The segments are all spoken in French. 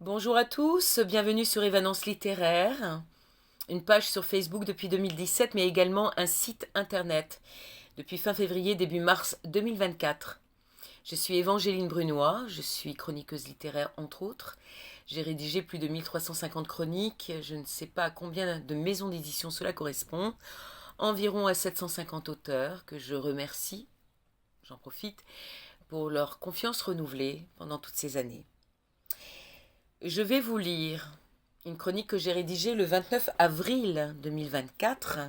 Bonjour à tous, bienvenue sur Évanence littéraire, une page sur Facebook depuis 2017 mais également un site internet depuis fin février début mars 2024. Je suis Évangéline Brunois, je suis chroniqueuse littéraire entre autres. J'ai rédigé plus de 1350 chroniques, je ne sais pas à combien de maisons d'édition cela correspond, environ à 750 auteurs que je remercie, j'en profite, pour leur confiance renouvelée pendant toutes ces années. Je vais vous lire une chronique que j'ai rédigée le 29 avril 2024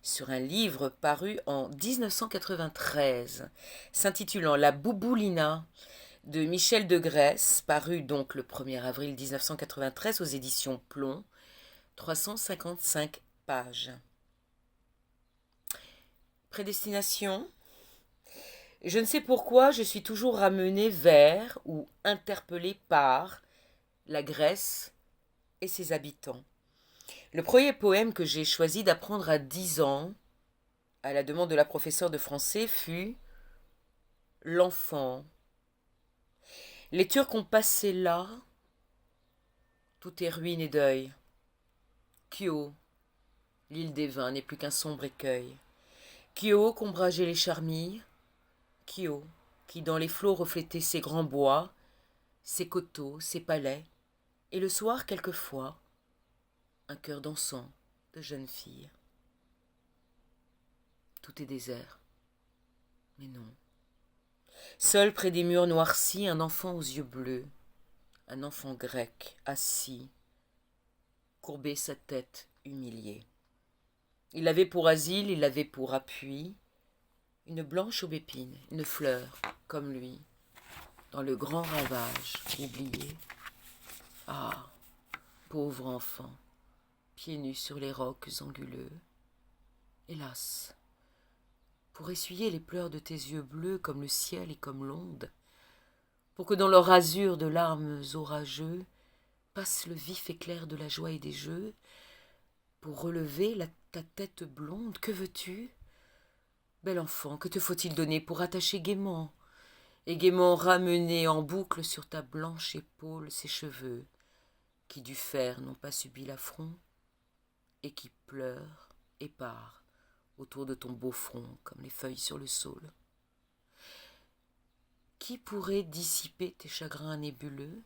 sur un livre paru en 1993, s'intitulant La Bouboulina de Michel de Gresse, paru donc le 1er avril 1993 aux éditions Plomb, 355 pages. Prédestination. Je ne sais pourquoi je suis toujours ramenée vers ou interpellée par la Grèce et ses habitants. Le premier poème que j'ai choisi d'apprendre à 10 ans, à la demande de la professeure de français, fut L'enfant. Les Turcs ont passé là, tout est ruine et deuil. Kio, l'île des vins, n'est plus qu'un sombre écueil. Kio qu'ombrageaient les charmilles, Kio qui dans les flots reflétait ses grands bois, ses coteaux, ses palais, et le soir, quelquefois, un cœur dansant de jeune fille. Tout est désert. Mais non. Seul près des murs noircis, un enfant aux yeux bleus, un enfant grec, assis, courbé sa tête humiliée. Il avait pour asile, il avait pour appui, une blanche aubépine, une fleur, comme lui, dans le grand ravage oublié. Ah, pauvre enfant, pieds nus sur les rocs anguleux. Hélas, pour essuyer les pleurs de tes yeux bleus comme le ciel et comme l'onde, pour que dans leur azur de larmes orageux passe le vif éclair de la joie et des jeux, pour relever ta tête blonde, que veux-tu? Bel enfant, que te faut-il donner pour attacher gaiement, et gaiement ramener en boucle sur ta blanche épaule ces cheveux, qui du fer n'ont pas subi l'affront, et qui pleurent, épars, autour de ton beau front, comme les feuilles sur le saule. Qui pourrait dissiper tes chagrins nébuleux?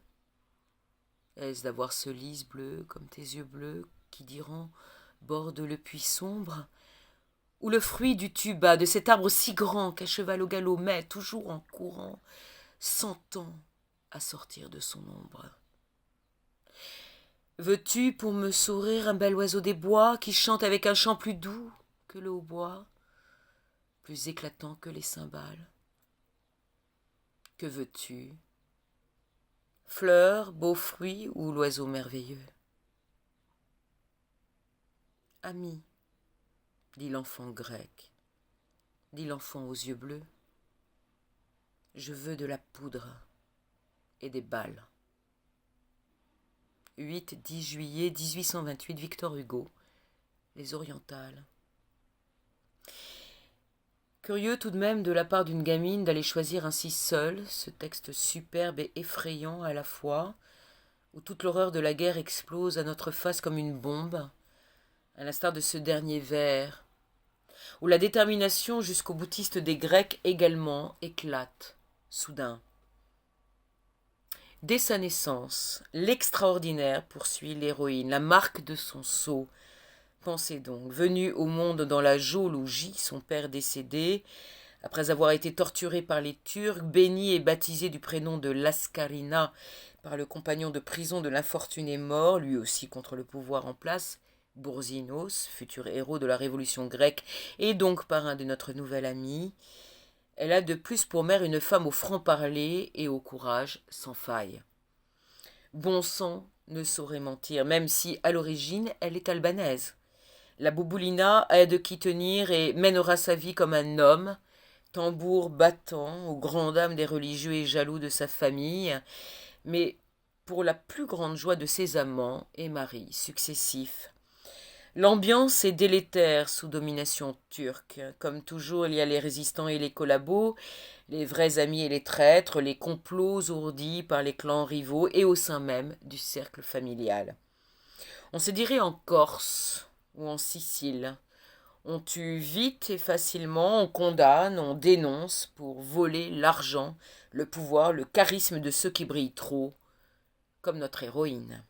Est-ce d'avoir ce lys bleu, comme tes yeux bleus, qui diront borde le puits sombre, ou le fruit du tuba, de cet arbre si grand qu'à cheval au galop met, toujours en courant, 100 ans à sortir de son ombre? Veux-tu pour me sourire un bel oiseau des bois qui chante avec un chant plus doux que le hautbois, plus éclatant que les cymbales? Que veux-tu? Fleur, beau fruit ou l'oiseau merveilleux? Ami, dit l'enfant grec, dit l'enfant aux yeux bleus, je veux de la poudre et des balles. 8-10 juillet 1828, Victor Hugo, Les Orientales. Curieux tout de même de la part d'une gamine d'aller choisir ainsi seule ce texte superbe et effrayant à la fois, où toute l'horreur de la guerre explose à notre face comme une bombe, à l'instar de ce dernier vers, où la détermination jusqu'au boutiste des Grecs également éclate, soudain. Dès sa naissance, l'extraordinaire poursuit l'héroïne, la marque de son sceau. Pensez donc, venue au monde dans la geôle où gît son père décédé, après avoir été torturée par les Turcs, bénie et baptisée du prénom de Lascarina par le compagnon de prison de l'infortuné mort, lui aussi contre le pouvoir en place, Bourzinos, futur héros de la révolution grecque et donc parrain de notre nouvel ami, elle a de plus pour mère une femme au franc-parler et au courage sans faille. Bon sang ne saurait mentir, même si à l'origine elle est albanaise. La Bouboulina a de qui tenir et mènera sa vie comme un homme, tambour battant aux grandes dames des religieux et jaloux de sa famille, mais pour la plus grande joie de ses amants et maris successifs. L'ambiance est délétère sous domination turque. Comme toujours, il y a les résistants et les collabos, les vrais amis et les traîtres, les complots ourdis par les clans rivaux et au sein même du cercle familial. On se dirait en Corse ou en Sicile. On tue vite et facilement, on condamne, on dénonce pour voler l'argent, le pouvoir, le charisme de ceux qui brillent trop, comme notre héroïne.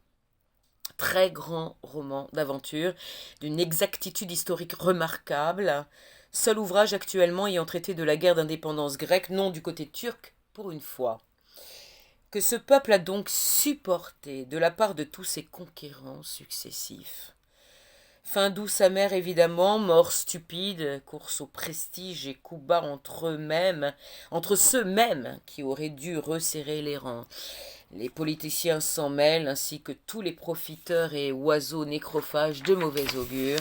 Très grand roman d'aventure, d'une exactitude historique remarquable, seul ouvrage actuellement ayant traité de la guerre d'indépendance grecque, non du côté turc, pour une fois. Que ce peuple a donc supporté de la part de tous ses conquérants successifs. Fin douce amère évidemment, mort stupide, course au prestige et coups bas entre eux-mêmes, entre ceux-mêmes qui auraient dû resserrer les rangs. Les politiciens s'en mêlent, ainsi que tous les profiteurs et oiseaux nécrophages de mauvais augure.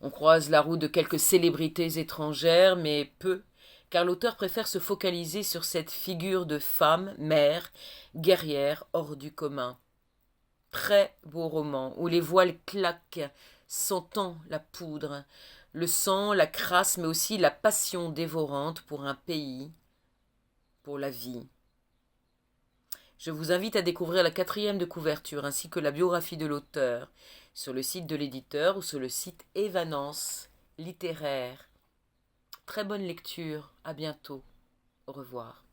On croise la route de quelques célébrités étrangères, mais peu, car l'auteur préfère se focaliser sur cette figure de femme, mère, guerrière, hors du commun. Très beau roman, où les voiles claquent, sentant la poudre, le sang, la crasse, mais aussi la passion dévorante pour un pays, pour la vie. Je vous invite à découvrir la 4e de couverture ainsi que la biographie de l'auteur sur le site de l'éditeur ou sur le site Évanance littéraire. Très bonne lecture, à bientôt, au revoir.